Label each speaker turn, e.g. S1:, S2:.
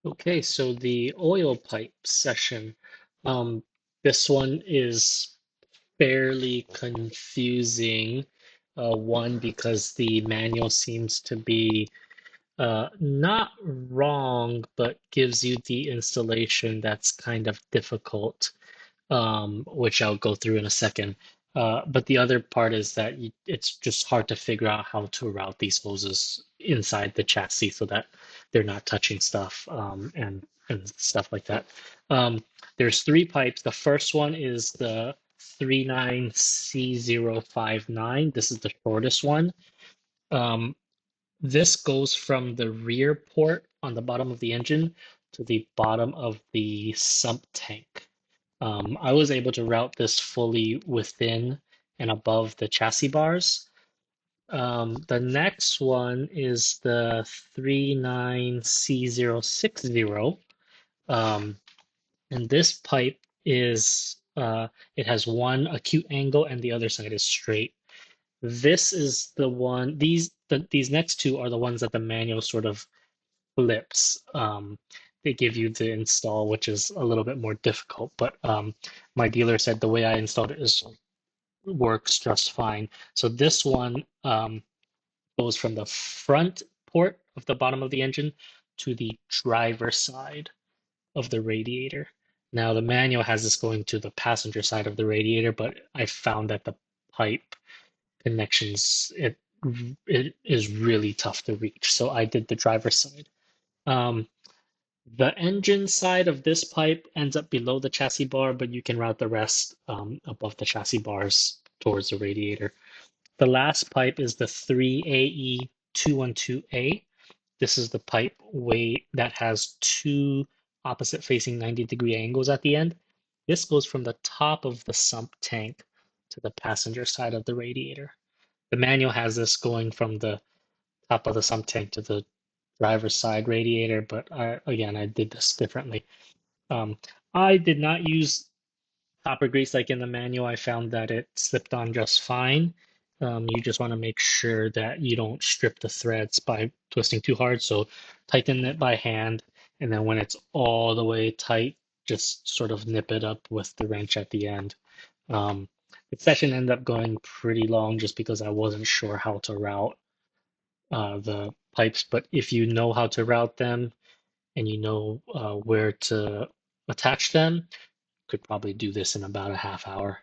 S1: Okay, so the oil pipe session. Um, this one is fairly confusing. One, because the manual seems to be not wrong, but gives you the installation that's kind of difficult, which I'll go through in a second. But the other part is that it's just hard to figure out how to route these hoses inside the chassis so that they're not touching stuff and stuff like that. Um, there's three pipes. The first one is the 39C059. This is the shortest one. Um, this goes from the rear port on the bottom of the engine to the bottom of the sump tank. I was able to route this fully within and above the chassis bars. The next one is the 39C060. Um, and this pipe is it has one acute angle and the other side is straight. This is the one, these next two are the ones that the manual sort of flips. They give you the install, which is a little bit more difficult, but my dealer said the way I installed it is works just fine. So this one goes from the front port of the bottom of the engine to the driver's side of the radiator. Now the manual has this going to the passenger side of the radiator, but I found that the pipe connections it is really tough to reach. So I did the driver's side. Um, the engine side of this pipe ends up below the chassis bar, but you can route the rest above the chassis bars towards the radiator. The last pipe is the 3AE212A. This is the pipe way that has two opposite facing 90-degree angles at the end. This goes from the top of the sump tank to the passenger side of the radiator. The manual has this going from the top of the sump tank to the driver's side radiator, but again, I did this differently. Um, I did not use copper grease like in the manual. I found that it slipped on just fine. You just want to make sure that you don't strip the threads by twisting too hard. So tighten it by hand, and then when it's all the way tight, just sort of nip it up with the wrench at the end. Um, the session ended up going pretty long just because I wasn't sure how to route the pipes. But if you know how to route them and you know where to attach them, could probably do this in about a half hour.